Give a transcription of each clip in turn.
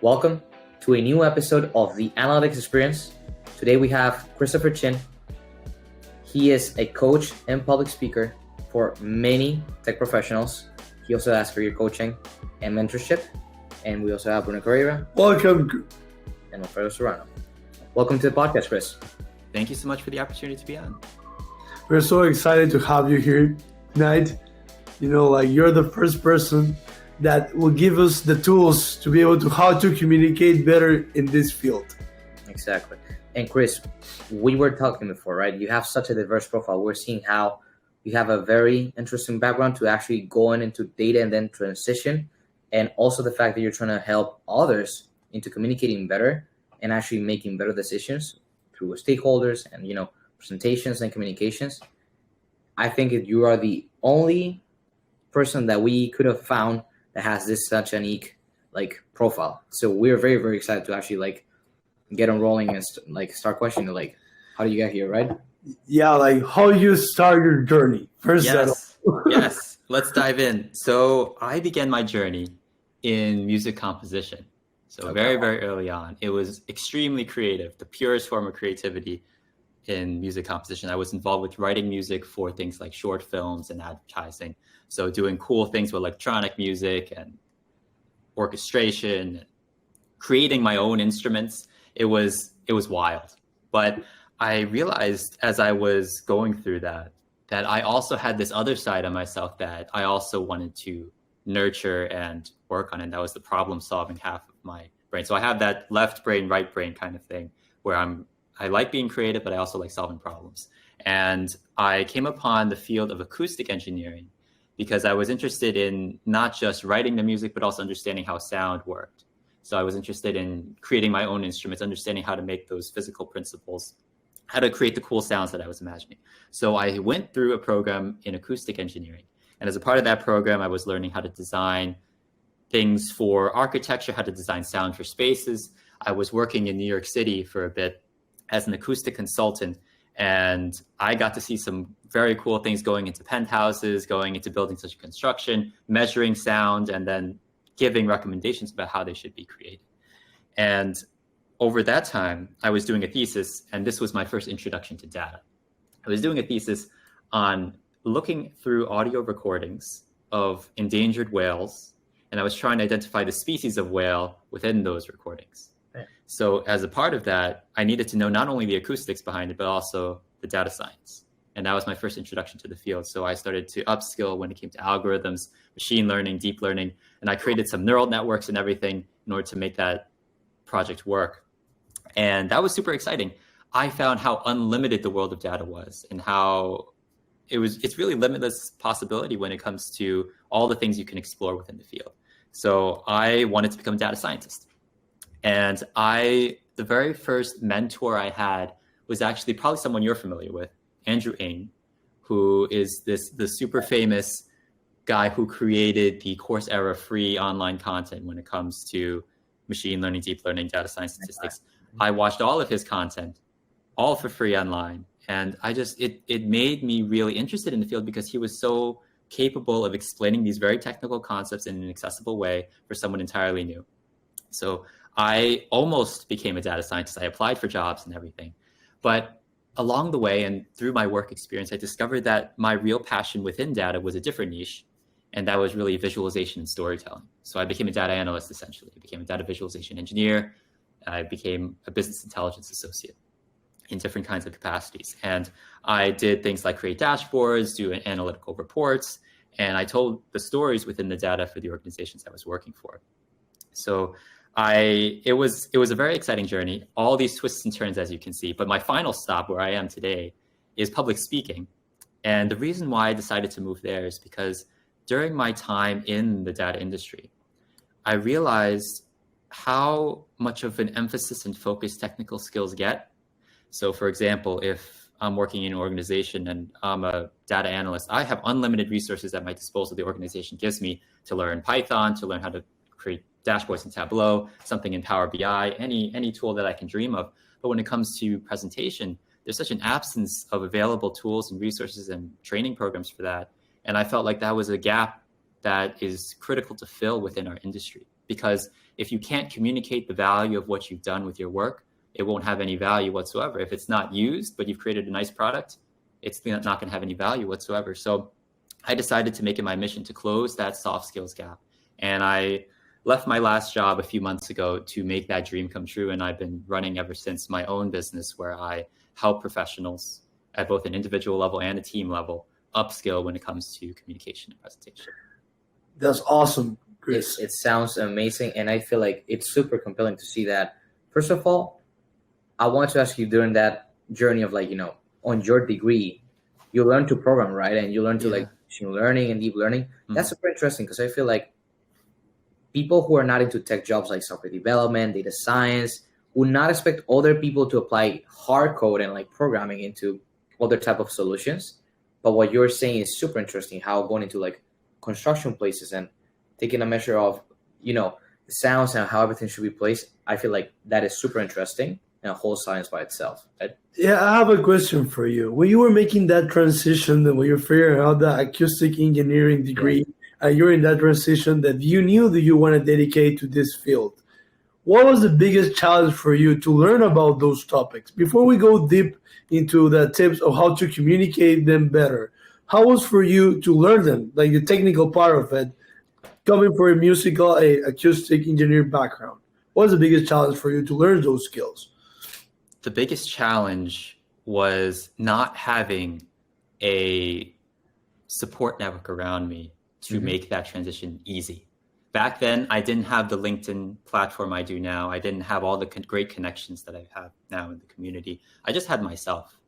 Welcome to a new episode of the Analytics Experience. Today we have Christopher Chin. He is a coach and public speaker for many tech professionals. He also asks for your coaching and mentorship. And we also have Bruno Carrera. Welcome. And Alfredo Serrano. Welcome to the podcast, Chris. Thank you so much for the opportunity to be on. We're so excited to have you here tonight. You're the first person that will give us the tools to be able to how to communicate better in this field. Exactly. And Chris, we were talking before, right? You have such a diverse profile. We're seeing how you have a very interesting background to actually going into data and then transition. And also the fact that you're trying to help others into communicating better and actually making better decisions through stakeholders and, presentations and communications. I think that you are the only person that we could have found that has this such a unique profile. So we're very, very excited to actually get on rolling and start questioning how do you get here, right? Yeah, how you start your journey first. Yes. Let's dive in. So I began my journey in music composition. So okay. Very, very early on, it was extremely creative, the purest form of creativity in music composition. I was involved with writing music for things like short films and advertising. So doing cool things with electronic music and orchestration, creating my own instruments. It was wild. But I realized as I was going through that I also had this other side of myself that I also wanted to nurture and work on. And that was the problem solving half of my brain. So I have that left brain, right brain kind of thing where I like being creative, but I also like solving problems. And I came upon the field of acoustic engineering because I was interested in not just writing the music, but also understanding how sound worked. So I was interested in creating my own instruments, understanding how to make those physical principles, how to create the cool sounds that I was imagining. So I went through a program in acoustic engineering. And as a part of that program, I was learning how to design things for architecture, how to design sound for spaces. I was working in New York City for a bit as an acoustic consultant. And I got to see some very cool things going into penthouses, going into buildings such as construction, measuring sound, and then giving recommendations about how they should be created. And over that time, I was doing a thesis, and this was my first introduction to data. I was doing a thesis on looking through audio recordings of endangered whales, and I was trying to identify the species of whale within those recordings. So as a part of that, I needed to know not only the acoustics behind it, but also the data science. And that was my first introduction to the field. So I started to upskill when it came to algorithms, machine learning, deep learning, and I created some neural networks and everything in order to make that project work. And that was super exciting. I found how unlimited the world of data was and how it's really limitless possibility when it comes to all the things you can explore within the field. So I wanted to become a data scientist. And the very first mentor I had was actually probably someone you're familiar with, Andrew Ng, who is the super famous guy who created the Coursera free online content when it comes to machine learning, deep learning, data science, statistics. I watched all of his content, all for free online. And it made me really interested in the field because he was so capable of explaining these very technical concepts in an accessible way for someone entirely new. So I almost became a data scientist. I applied for jobs and everything. But along the way and through my work experience, I discovered that my real passion within data was a different niche. And that was really visualization and storytelling. So I became a data analyst, essentially. I became a data visualization engineer. I became a business intelligence associate in different kinds of capacities. And I did things like create dashboards, do analytical reports, and I told the stories within the data for the organizations I was working for. So it was a very exciting journey, all these twists and turns, as you can see. But my final stop where I am today is public speaking. And the reason why I decided to move there is because during my time in the data industry, I realized how much of an emphasis and focus technical skills get. So for example, if I'm working in an organization and I'm a data analyst, I have unlimited resources at my disposal the organization gives me to learn Python, to learn how to create dashboards in Tableau, something in Power BI, any tool that I can dream of. But when it comes to presentation, there's such an absence of available tools and resources and training programs for that. And I felt like that was a gap that is critical to fill within our industry, because if you can't communicate the value of what you've done with your work, it won't have any value whatsoever. If it's not used, but you've created a nice product, it's not going to have any value whatsoever. So I decided to make it my mission to close that soft skills gap. And I left my last job a few months ago to make that dream come true. And I've been running ever since my own business where I help professionals at both an individual level and a team level upskill when it comes to communication and presentation. That's awesome, Chris. It sounds amazing. And I feel like it's super compelling to see that. First of all, I want to ask you, during that journey of on your degree, you learn to program, right? And you learn to machine learning and deep learning. Mm-hmm. That's super interesting because I feel like people who are not into tech jobs like software development, data science, would not expect other people to apply hard code and programming into other type of solutions. But what you're saying is super interesting, how going into construction places and taking a measure of, the sounds and how everything should be placed. I feel like that is super interesting and a whole science by itself. Right? Yeah, I have a question for you. When you were making that transition, and when you're figuring out the acoustic engineering degree, you're in that transition that you knew that you want to dedicate to this field. What was the biggest challenge for you to learn about those topics? Before we go deep into the tips of how to communicate them better, how was for you to learn them, like the technical part of it, coming from a acoustic engineer background? What was the biggest challenge for you to learn those skills? The biggest challenge was not having a support network around me to make that transition easy. Back then, I didn't have the LinkedIn platform I do now. I didn't have all the great connections that I have now in the community. I just had myself.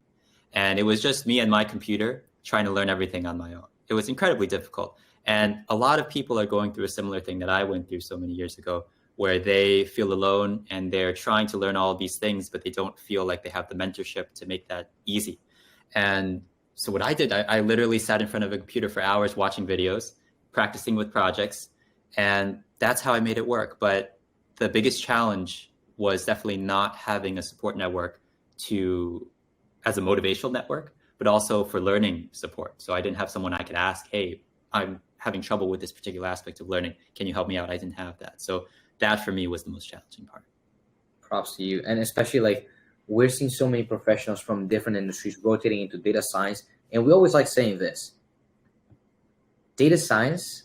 And it was just me and my computer trying to learn everything on my own. It was incredibly difficult. And a lot of people are going through a similar thing that I went through so many years ago, where they feel alone and they're trying to learn all of these things, but they don't feel like they have the mentorship to make that easy. And so what I did, I literally sat in front of a computer for hours watching videos, practicing with projects, and that's how I made it work. But the biggest challenge was definitely not having a support network as a motivational network, but also for learning support. So I didn't have someone I could ask, hey, I'm having trouble with this particular aspect of learning. Can you help me out? I didn't have that. So that for me was the most challenging part. Props to you. And especially we're seeing so many professionals from different industries rotating into data science. And we always like saying this. Data science,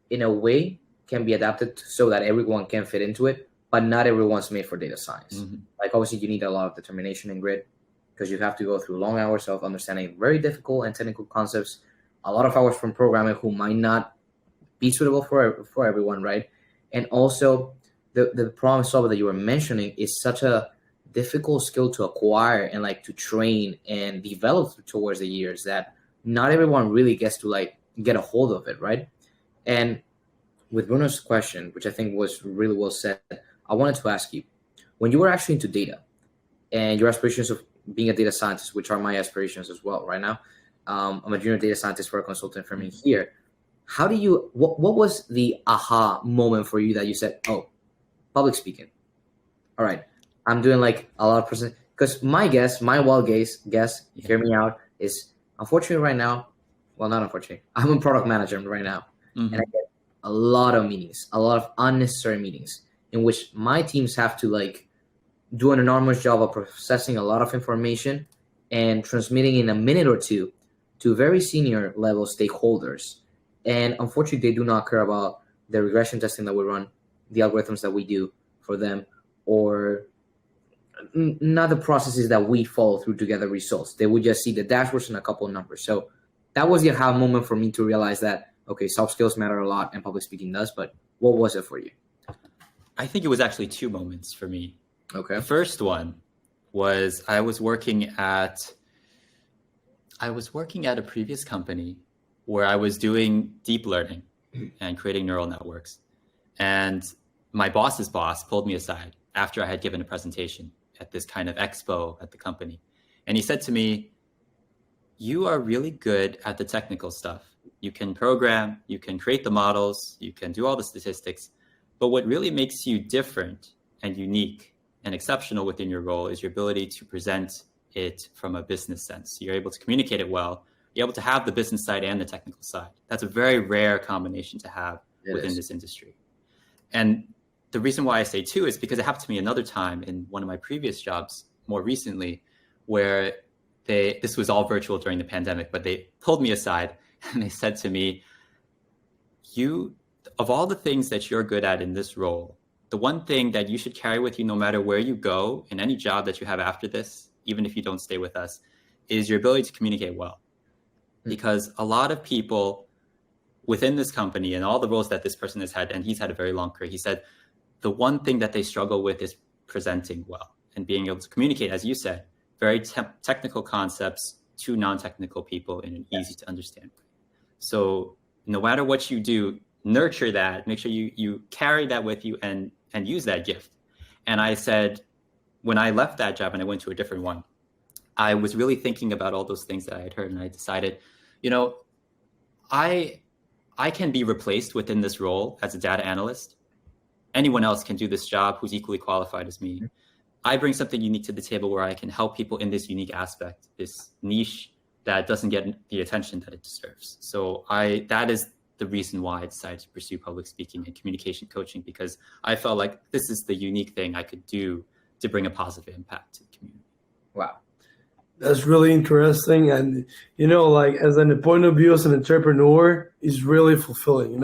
in a way, can be adapted so that everyone can fit into it, but not everyone's made for data science. Mm-hmm. Obviously, you need a lot of determination and grit because you have to go through long hours of understanding very difficult and technical concepts, a lot of hours from programming who might not be suitable for everyone, right? And also, the problem solver that you were mentioning is such a difficult skill to acquire and to train and develop towards the years that not everyone really gets to get a hold of it, right? And with Bruno's question, which I think was really well said, I wanted to ask you, when you were actually into data and your aspirations of being a data scientist, which are my aspirations as well right now, I'm a junior data scientist for a consulting firm in here. How do you, what was the aha moment for you that you said, oh, public speaking. All right, I'm doing a lot of because my wild guess, hear me out, is unfortunately right now, well, not unfortunately, I'm a product manager right now. Mm-hmm. And I get a lot of meetings, a lot of unnecessary meetings in which my teams have to do an enormous job of processing a lot of information and transmitting in a minute or two to very senior level stakeholders. And unfortunately, they do not care about the regression testing that we run, the algorithms that we do for them, or not the processes that we follow through to get the results. They would just see the dashboards and a couple of numbers. So that was the aha moment for me to realize that, okay, soft skills matter a lot and public speaking does, but what was it for you? I think it was actually two moments for me. Okay. The first one was I was working at a previous company where I was doing deep learning and creating neural networks. And my boss's boss pulled me aside after I had given a presentation at this kind of expo at the company. And he said to me, you are really good at the technical stuff. You can program, you can create the models, you can do all the statistics. But what really makes you different and unique and exceptional within your role is your ability to present it from a business sense. You're able to communicate it well. You're able to have the business side and the technical side. That's a very rare combination to have within this industry. And the reason why I say two is because it happened to me another time in one of my previous jobs more recently, where this was all virtual during the pandemic, but they pulled me aside and they said to me, of all the things that you're good at in this role, the one thing that you should carry with you no matter where you go in any job that you have after this, even if you don't stay with us, is your ability to communicate well. Because a lot of people within this company and all the roles that this person has had, and he's had a very long career, he said the one thing that they struggle with is presenting well and being able to communicate, as you said, very technical concepts to non-technical people in an easy to understand way. So no matter what you do, nurture that, make sure you carry that with you and use that gift. And I said, when I left that job and I went to a different one, I was really thinking about all those things that I had heard, and I decided, I can be replaced within this role as a data analyst. Anyone else can do this job who's equally qualified as me. I bring something unique to the table where I can help people in this unique aspect, this niche that doesn't get the attention that it deserves. So that is the reason why I decided to pursue public speaking and communication coaching, because I felt like this is the unique thing I could do to bring a positive impact to the community. Wow. That's really interesting. And, as a point of view as an entrepreneur, is really fulfilling,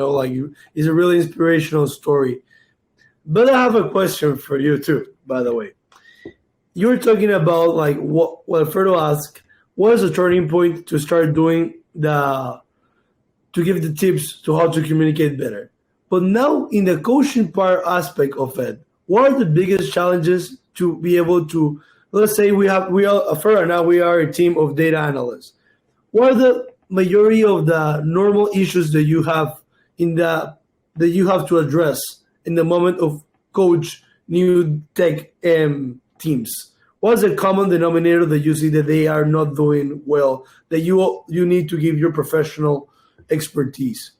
it's a really inspirational story. But I have a question for you too, by the way. You were talking about what Alfredo asked, what is the turning point to start doing to give the tips to how to communicate better? But now in the coaching part aspect of it, what are the biggest challenges to be able to, let's say we are a team of data analysts. What are the majority of the normal issues that you have that you have to address in the moment of coach new tech teams? What's the common denominator that you see that they are not doing well, that you need to give your professional expertise?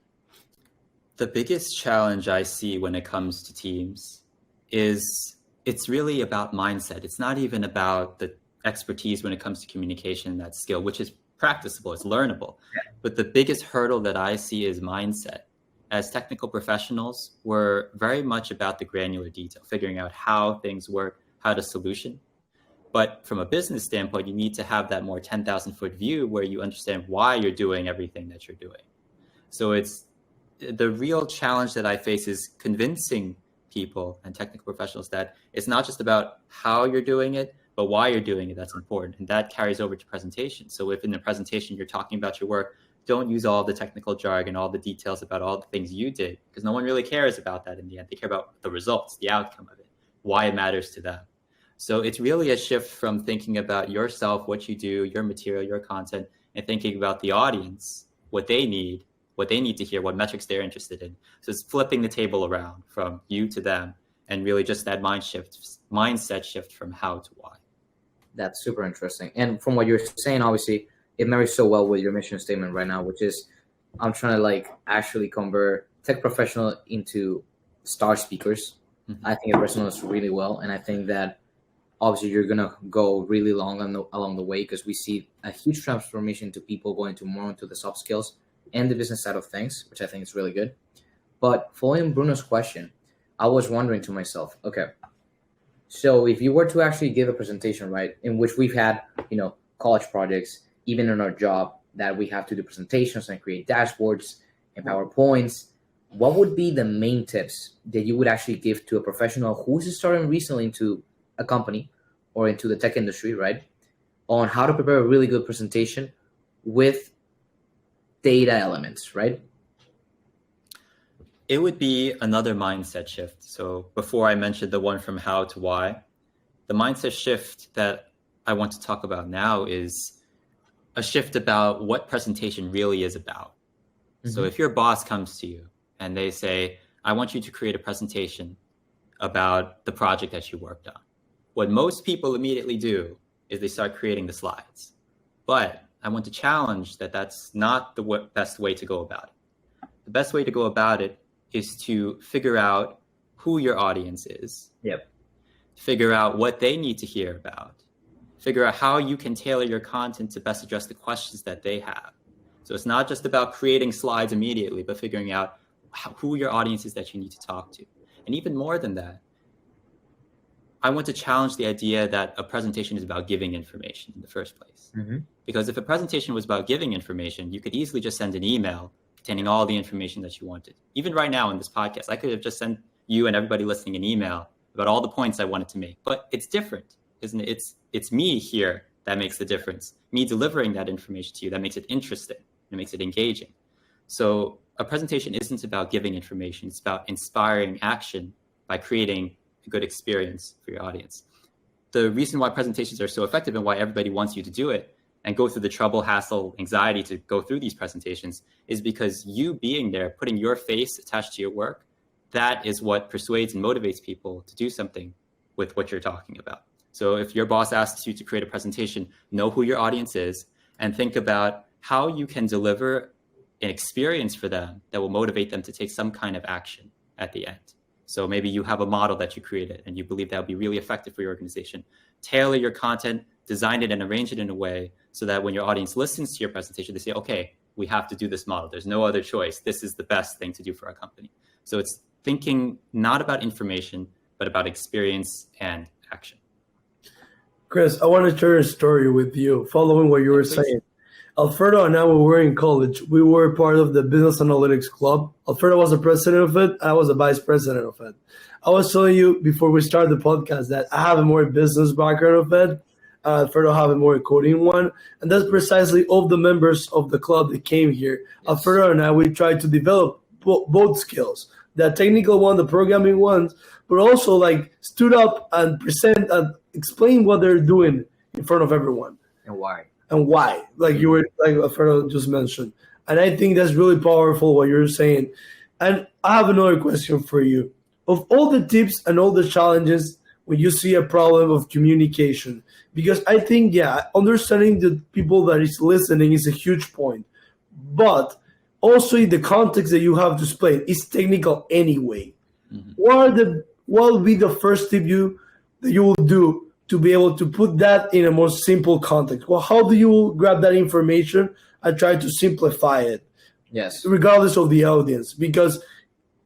The biggest challenge I see when it comes to teams is it's really about mindset. It's not even about the expertise when it comes to communication, that skill, which is practicable, it's learnable. Yeah. But the biggest hurdle that I see is mindset. As technical professionals, we're very much about the granular detail, figuring out how things work, how to solution. But from a business standpoint, you need to have that more 10,000-foot view where you understand why you're doing everything that you're doing. So it's the real challenge that I face is convincing people and technical professionals that it's not just about how you're doing it, but why you're doing it that's important. And that carries over to presentation. So if in the presentation you're talking about your work, don't use all the technical jargon, all the details about all the things you did, because no one really cares about that in the end. They care about the results, the outcome of it, why it matters to them. So it's really a shift from thinking about yourself, what you do, your material, your content, and thinking about the audience, what they need to hear, what metrics they're interested in. So it's flipping the table around from you to them, and really just that mindset shift from how to why. That's super interesting. And from what you're saying, obviously, it marries so well with your mission statement right now, which is I'm trying to actually convert tech professional into star speakers. Mm-hmm. I think it resonates really well. And I think that obviously you're going to go really long along the way, because we see a huge transformation to people going to more into the soft skills and the business side of things, which I think is really good. But following Bruno's question, I was wondering to myself, okay, so if you were to actually give a presentation, right, in which we've had, college projects, even in our job, that we have to do presentations and create dashboards and PowerPoints, what would be the main tips that you would actually give to a professional who's starting recently into a company or into the tech industry, right, on how to prepare a really good presentation with data elements, right? It would be another mindset shift. So before I mentioned the one from how to why, the mindset shift that I want to talk about now is a shift about what presentation really is about. Mm-hmm. So if your boss comes to you and they say, I want you to create a presentation about the project that you worked on, what most people immediately do is they start creating the slides. But I want to challenge that that's not the best way to go about it. The best way to go about it is to figure out who your audience is. Yep. Figure out what they need to hear about. Figure out how you can tailor your content to best address the questions that they have. So it's not just about creating slides immediately, but figuring out who your audience is that you need to talk to. And even more than that, I want to challenge the idea that a presentation is about giving information in the first place. Mm-hmm. Because if a presentation was about giving information, you could easily just send an email containing all the information that you wanted. Even right now in this podcast, I could have just sent you and everybody listening an email about all the points I wanted to make. But it's different, isn't it? It's me here that makes the difference. Me delivering that information to you that makes it interesting, it makes it engaging. So a presentation isn't about giving information, it's about inspiring action by creating a good experience for your audience. The reason why presentations are so effective and why everybody wants you to do it and go through the trouble, hassle, anxiety to go through these presentations is because you being there, putting your face attached to your work, that is what persuades and motivates people to do something with what you're talking about. So if your boss asks you to create a presentation, know who your audience is and think about how you can deliver an experience for them that will motivate them to take some kind of action at the end. So maybe you have a model that you created and you believe that would be really effective for your organization. Tailor your content, design it and arrange it in a way so that when your audience listens to your presentation, they say, okay, we have to do this model. There's no other choice. This is the best thing to do for our company. So it's thinking not about information, but about experience and action. Chris, I want to share a story with you following what you were saying. Alfredo and I, when we were in college, we were part of the Business Analytics Club. Alfredo was the president of it. I was the vice president of it. I was telling you before we started the podcast that I have a more business background of it. Alfredo have a more coding one. And that's precisely all the members of the club that came here. Yes. Alfredo and I, we tried to develop both skills, the technical one, the programming ones, but also like stood up and present and explain what they're doing in front of everyone. And why, like you were, like Alfredo just mentioned. And I think that's really powerful what you're saying. And I have another question for you. Of all the tips and all the challenges when you see a problem of communication, because I think, understanding the people that is listening is a huge point. But also in the context that you have to explain, it's technical anyway. Mm-hmm. What will be the first tip that you will do to be able to put that in a more simple context? Well, how do you grab that information and try to simplify it? Yes. Regardless of the audience, because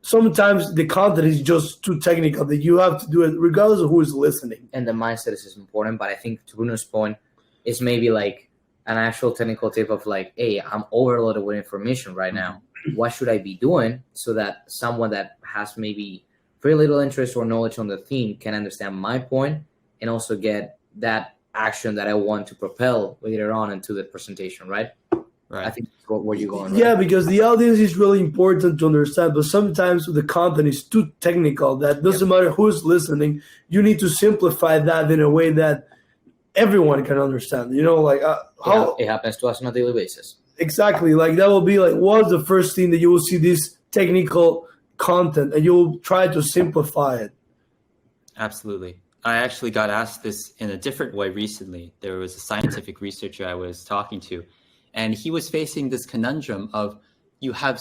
sometimes the content is just too technical that you have to do it regardless of who is listening. And the mindset is important, but I think to Bruno's point is maybe like an actual technical tip of like, hey, I'm overloaded with information right now. What should I be doing so that someone that has maybe very little interest or knowledge on the theme can understand my point and also get that action that I want to propel later on into the presentation, right? Right. I think that's where you're going. Right? Yeah, because the audience is really important to understand, but sometimes the content is too technical that doesn't matter who's listening. You need to simplify that in a way that everyone can understand. You know, like how it happens to us on a daily basis. Exactly. Like that will be like, what's the first thing that you will see this technical content and you'll try to simplify it? Absolutely. I actually got asked this in a different way recently. There was a scientific researcher I was talking to, and he was facing this conundrum of you have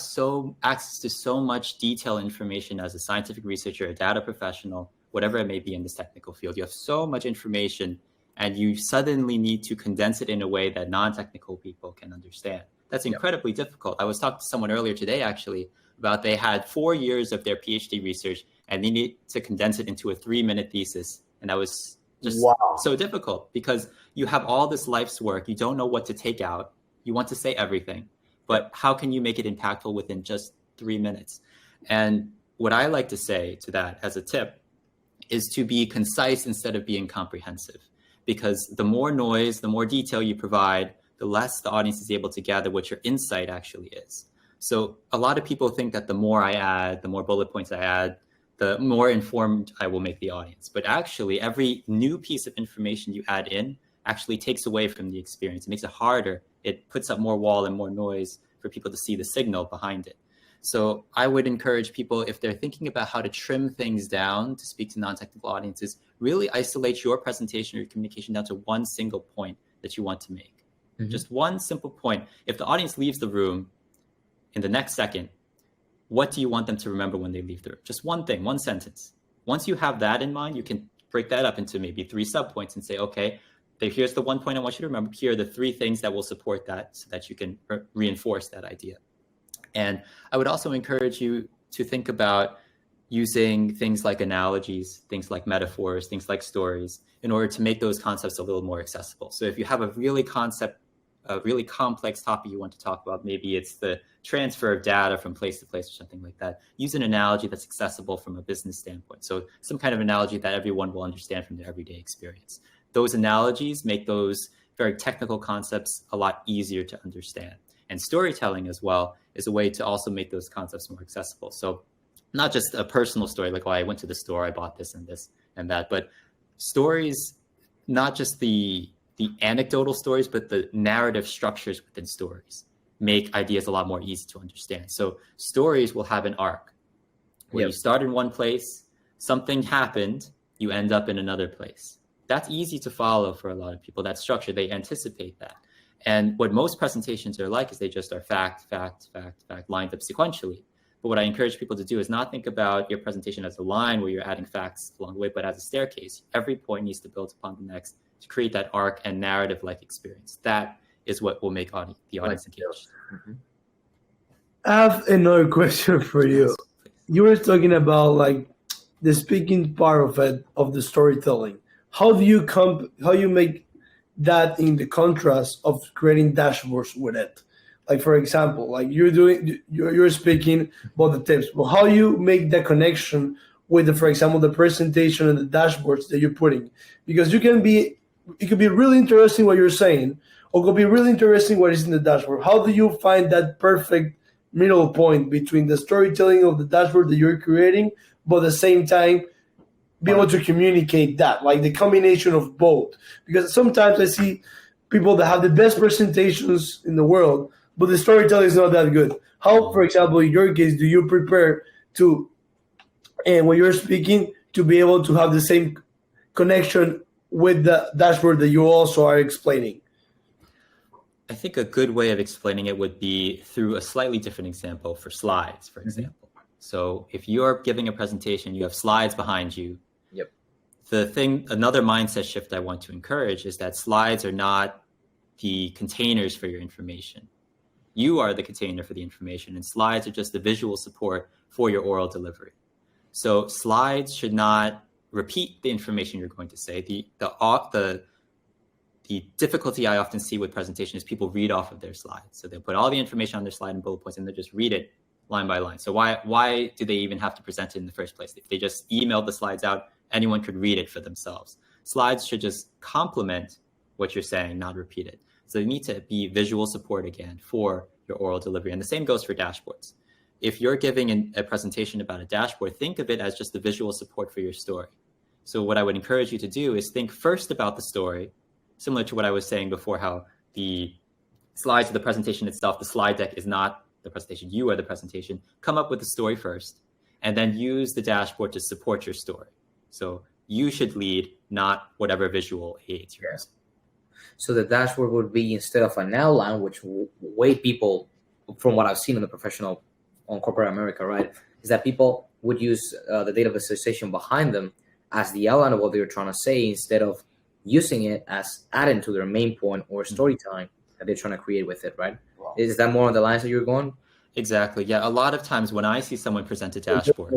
access to so much detailed information as a scientific researcher, a data professional, whatever it may be in this technical field. You have so much information, and you suddenly need to condense it in a way that non-technical people can understand. That's incredibly difficult. I was talking to someone earlier today, actually, about they had 4 years of their PhD research, and they need to condense it into a 3-minute thesis. And that was just so difficult because you have all this life's work. You don't know what to take out. You want to say everything, but how can you make it impactful within just 3 minutes? And what I like to say to that as a tip is to be concise instead of being comprehensive, because the more noise, the more detail you provide, the less the audience is able to gather what your insight actually is. So a lot of people think that the more I add, the more bullet points I add, the more informed I will make the audience. But actually, every new piece of information you add in actually takes away from the experience. It makes it harder. It puts up more wall and more noise for people to see the signal behind it. So I would encourage people, if they're thinking about how to trim things down to speak to non-technical audiences, really isolate your presentation or your communication down to one single point that you want to make. Mm-hmm. Just one simple point. If the audience leaves the room in the next second, what do you want them to remember when they leave the room? Just one thing, one sentence. Once you have that in mind, you can break that up into maybe 3 subpoints and say, okay, here's the one point I want you to remember. Here are the 3 things that will support that so that you can reinforce that idea. And I would also encourage you to think about using things like analogies, things like metaphors, things like stories, in order to make those concepts a little more accessible. So if you have a really complex topic you want to talk about, maybe it's the transfer of data from place to place or something like that, use an analogy that's accessible from a business standpoint. So some kind of analogy that everyone will understand from their everyday experience. Those analogies make those very technical concepts a lot easier to understand. And storytelling as well is a way to also make those concepts more accessible. So not just a personal story, like, oh, I went to the store, I bought this and that, but stories, not just the anecdotal stories, but the narrative structures within stories make ideas a lot more easy to understand. So stories will have an arc where you start in one place, something happened, you end up in another place. That's easy to follow for a lot of people. That structure, they anticipate that. And what most presentations are like is they just are fact, lined up sequentially. But what I encourage people to do is not think about your presentation as a line where you're adding facts along the way, but as a staircase. Every point needs to build upon the next to create that arc and narrative-like experience. That is what will make the audience engaged. Mm-hmm. I have another question for you. Yes, you were talking about like the speaking part of it, of the storytelling. How do you make that in the contrast of creating dashboards with it? Like, for example, like you're speaking about the tips, but how you make that connection with for example, the presentation and the dashboards that you're putting? Because it could be really interesting what you're saying, or it could be really interesting what is in the dashboard. How do you find that perfect middle point between the storytelling of the dashboard that you're creating, but at the same time be able to communicate that, like the combination of both? Because sometimes I see people that have the best presentations in the world, but the storytelling is not that good. How, for example, in your case, do you prepare to, and when you're speaking, to be able to have the same connection with the dashboard that you also are explaining? I think a good way of explaining it would be through a slightly different example for slides, for example. So if you're giving a presentation, you have slides behind you. Yep. Another mindset shift I want to encourage is that slides are not the containers for your information. You are the container for the information, and slides are just the visual support for your oral delivery. So slides should not repeat the information you're going to say. The difficulty I often see with presentation is people read off of their slides. So they'll put all the information on their slide in bullet points and they just read it line by line. So why do they even have to present it in the first place? If they just emailed the slides out, anyone could read it for themselves. Slides should just complement what you're saying, not repeat it. So they need to be visual support again for your oral delivery. And the same goes for dashboards. If you're giving a presentation about a dashboard, think of it as just the visual support for your story. So what I would encourage you to do is think first about the story, similar to what I was saying before, how the slides of the presentation itself, the slide deck is not the presentation, you are the presentation. Come up with the story first, and then use the dashboard to support your story. So you should lead, not whatever visual aids you're using. So the dashboard would be, instead of an outline, which way people, from what I've seen in the professional on corporate America, right, is that people would use the data visualization behind them as the outline of what they're trying to say, instead of using it as adding to their main point or storytelling that they're trying to create with it, right? Wow. Is that more on the lines that you're going? Exactly. Yeah. A lot of times when I see someone present a dashboard,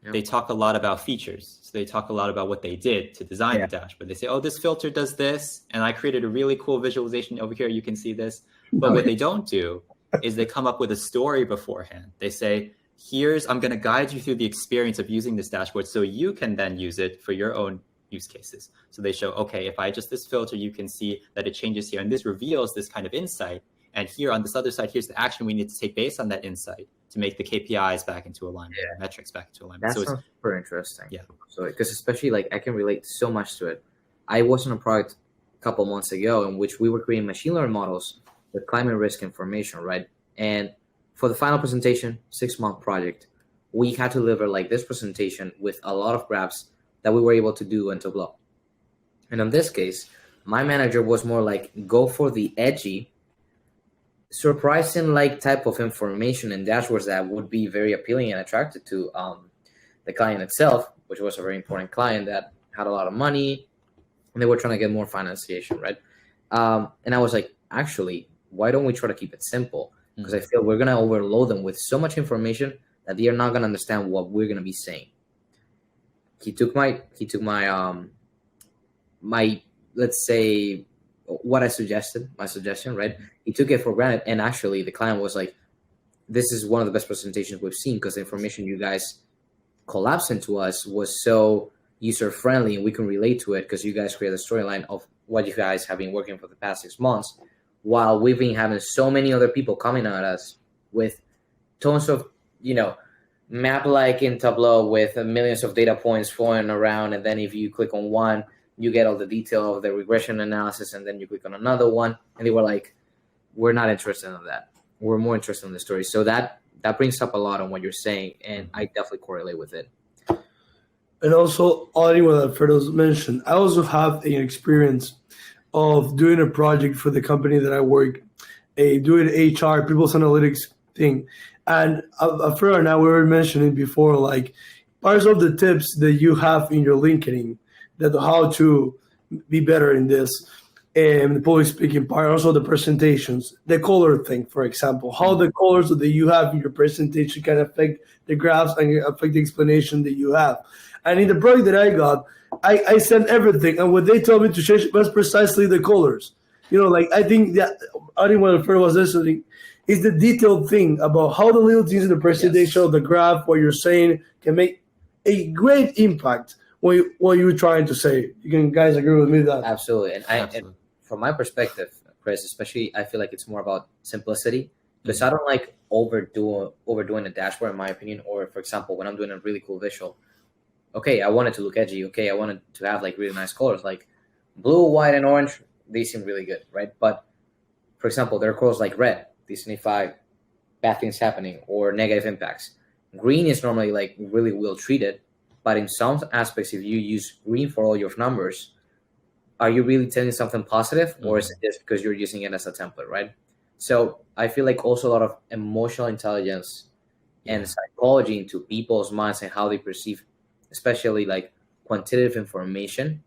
they talk a lot about features. So they talk a lot about what they did to design the dashboard. They say, oh, this filter does this, and I created a really cool visualization over here. You can see this. But what they don't do is they come up with a story beforehand. They say, I'm going to guide you through the experience of using this dashboard so you can then use it for your own use cases. So they show, okay, if I adjust this filter, you can see that it changes here, and this reveals this kind of insight. And here on this other side, here's the action we need to take based on that insight to make the KPIs back into alignment, metrics back into alignment. That sounds super interesting. Yeah. So because especially like I can relate so much to it. I was on a project a couple months ago in which we were creating machine learning models with climate risk information, right? And for the final presentation, 6-month project, we had to deliver like this presentation with a lot of graphs that we were able to do in Tableau. And in this case, my manager was more like, go for the edgy, surprising like type of information and dashboards that would be very appealing and attractive to the client itself, which was a very important client that had a lot of money and they were trying to get more financiation, right? And I was like, actually, why don't we try to keep it simple? Because I feel we're going to overload them with so much information that they're not gonna understand what we're gonna be saying. He took my let's say what I suggested, my suggestion, right? He took it for granted, and actually the client was like, "This is one of the best presentations we've seen because the information you guys collapsed into us was so user friendly, and we can relate to it because you guys create a storyline of what you guys have been working for the past 6 months, while we've been having so many other people coming at us with tons of, map like in Tableau with millions of data points flowing around, and then if you click on one, you get all the detail of the regression analysis, and then you click on another one, and they were like, we're not interested in that. We're more interested in the story. So that brings up a lot on what you're saying, and I definitely correlate with it. And also, adding what Alfredo mentioned, I also have an experience of doing a project for the company that I work, doing HR, people's analytics thing. And Alfredo and I were mentioning before, like, parts of the tips that you have in your LinkedIn, that how to be better in this, and the public speaking part, also the presentations, the color thing, for example, how the colors that you have in your presentation can affect the graphs and affect the explanation that you have. And in the project that I got, I sent everything, and what they told me to change was precisely the colors. I think that I think what Alfredo was listening is the detailed thing about how the little things in the presentation, yes, the graph, what you're saying, can make a great impact what you're trying to say. You can guys agree with me that? Absolutely. And from my perspective, Chris, especially, I feel like it's more about simplicity, because I don't like overdoing a dashboard, in my opinion. Or, for example, when I'm doing a really cool visual, okay, I want it to look edgy. Okay, I want it to have like really nice colors, like blue, white, and orange. They seem really good, right? But, for example, there are colors like red. These signify bad things happening or negative impacts. Green is normally like really well treated, but in some aspects, if you use green for all your numbers, are you really telling something positive, or is it just because you're using it as a template, right? So I feel like also a lot of emotional intelligence and psychology into people's minds and how they perceive, especially like quantitative information,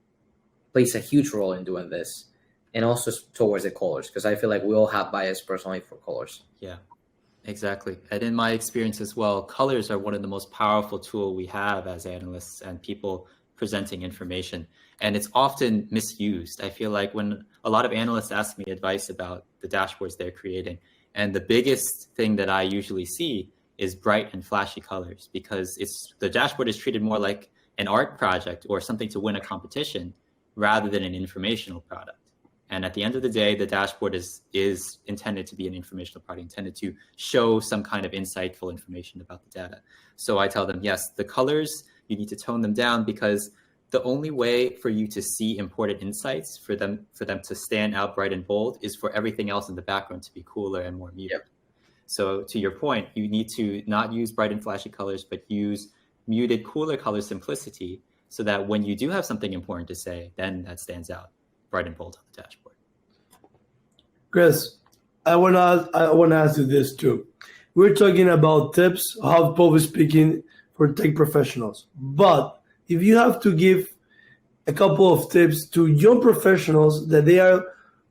plays a huge role in doing this. And also towards the colors, because I feel like we all have bias personally for colors. Yeah, exactly. And in my experience as well, colors are one of the most powerful tools we have as analysts and people presenting information. And it's often misused. I feel like when a lot of analysts ask me advice about the dashboards they're creating, and the biggest thing that I usually see is bright and flashy colors, because the dashboard is treated more like an art project or something to win a competition rather than an informational product. And at the end of the day, the dashboard is intended to be an informational product, intended to show some kind of insightful information about the data. So I tell them, yes, the colors, you need to tone them down, because the only way for you to see important insights, for them to stand out bright and bold, is for everything else in the background to be cooler and more muted. Yep. So to your point, you need to not use bright and flashy colors, but use muted, cooler color simplicity, so that when you do have something important to say, then that stands out bright and bold on the dashboard. Chris, I want to ask you this too. We're talking about tips, how public speaking for tech professionals. But if you have to give a couple of tips to young professionals that they are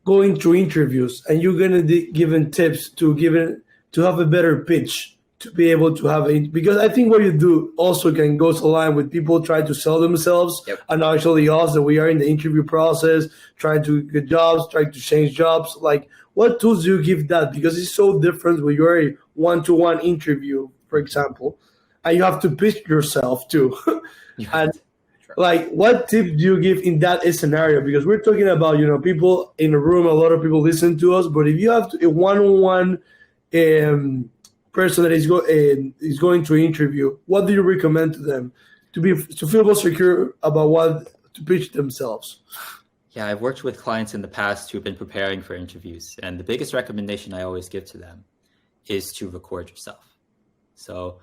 going through interviews, and you're going to give them tips to have a better pitch, to be able to have because I think what you do also can go to line with people trying to sell themselves. Yep. And actually us that we are in the interview process, trying to get jobs, trying to change jobs. Like, what tools do you give that? Because it's so different when you're a one-to-one interview, for example, and you have to pitch yourself too. And like, what tip do you give in that scenario? Because we're talking about, people in a room, a lot of people listen to us, but if you have a one-on-one person that is going to interview, what do you recommend to them to feel more secure about what to pitch themselves? Yeah, I've worked with clients in the past who've been preparing for interviews, and the biggest recommendation I always give to them is to record yourself. So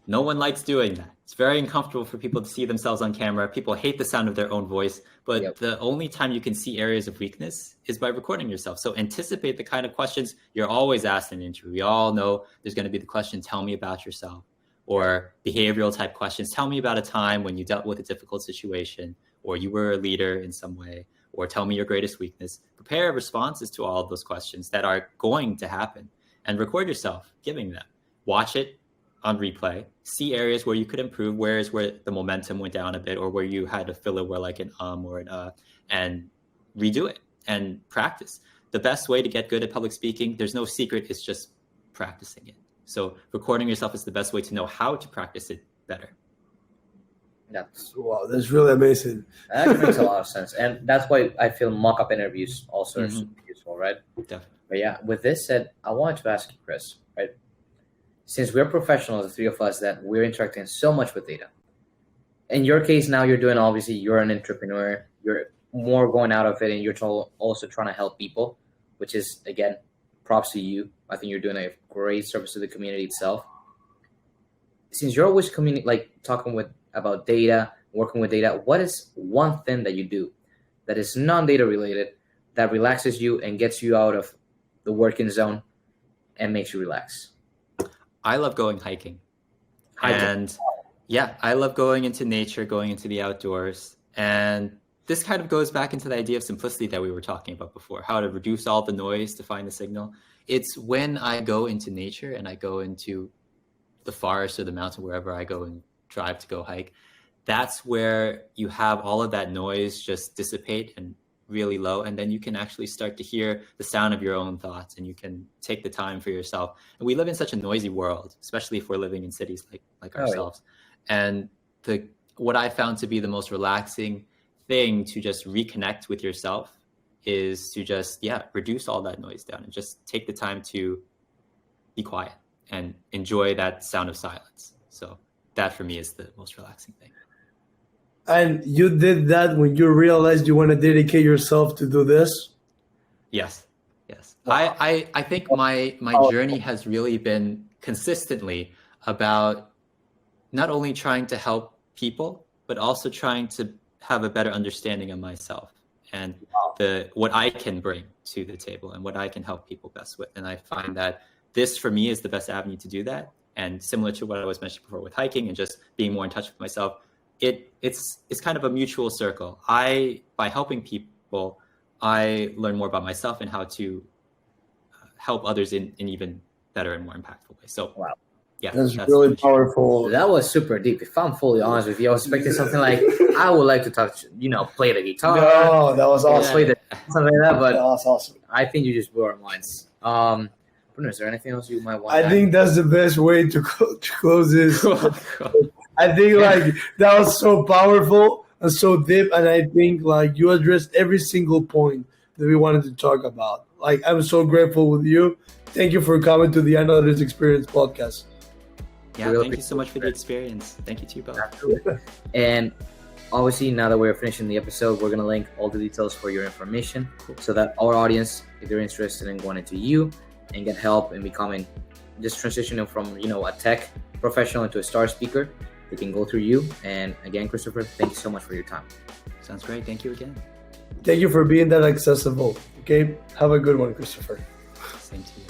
no one likes doing that. It's very uncomfortable for people to see themselves on camera. People hate the sound of their own voice, but the only time you can see areas of weakness is by recording yourself. So anticipate the kind of questions you're always asked in an interview. We all know there's going to be the question, tell me about yourself, or behavioral type questions. Tell me about a time when you dealt with a difficult situation, or you were a leader in some way, or tell me your greatest weakness. Prepare responses to all of those questions that are going to happen, and record yourself giving them. Watch it, on replay, see areas where you could improve, where the momentum went down a bit, or where you had a filler where like an or an and redo it and practice. The best way to get good at public speaking, there's no secret, it's just practicing it. So recording yourself is the best way to know how to practice it better. Wow, that's really amazing. That makes a lot of sense. And that's why I feel mock-up interviews also are super useful, right? Definitely. But yeah, with this said, I wanted to ask you, Chris, right? Since we're professionals, the three of us, that we're interacting so much with data. In your case now, obviously, you're an entrepreneur. You're more going out of it, and you're also trying to help people, which is, again, props to you. I think you're doing a great service to the community itself. Since you're always talking about data, working with data, what is one thing that you do that is non-data related that relaxes you and gets you out of the working zone and makes you relax? I love going hiking. And yeah, I love going into nature, going into the outdoors. And this kind of goes back into the idea of simplicity that we were talking about before, how to reduce all the noise to find the signal. It's when I go into nature and I go into the forest or the mountain, wherever I go and drive to go hike, that's where you have all of that noise just dissipate and really low, and then you can actually start to hear the sound of your own thoughts, and you can take the time for yourself. And we live in such a noisy world, especially if we're living in cities like ourselves. And what I found to be the most relaxing thing to just reconnect with yourself is to just reduce all that noise down and just take the time to be quiet and enjoy that sound of silence. So that for me is the most relaxing thing. And you did that when you realized you want to dedicate yourself to do this? Yes. Wow. I think my journey has really been consistently about not only trying to help people, but also trying to have a better understanding of myself and what I can bring to the table and what I can help people best with. And I find that this for me is the best avenue to do that. And similar to what I was mentioning before with hiking and just being more in touch with myself, it's kind of a mutual circle. By helping people, I learn more about myself and how to help others in even better and more impactful ways. So, yeah, that's really powerful. That was super deep. If I'm fully honest with you, I was expecting something like, I would like to play the guitar. No, that was awesome. Something like that, but that was awesome. I think you just blew our minds. Bruno, is there anything else you might want to add? Think that's the best way to close this. I think that was so powerful and so deep, and I think you addressed every single point that we wanted to talk about. I'm so grateful with you. Thank you for coming to the Another's Experience podcast. Yeah, thank you so much for the experience. Thank you to you both. Absolutely. And obviously, now that we're finishing the episode, we're going to link all the details for your information so that our audience, if they're interested in going into you and get help in becoming, just transitioning from, a tech professional into a star speaker, they can go through you. And again, Christopher, thank you so much for your time. Sounds great. Thank you again. Thank you for being that accessible. Okay. Have a good one, Christopher. Same to you.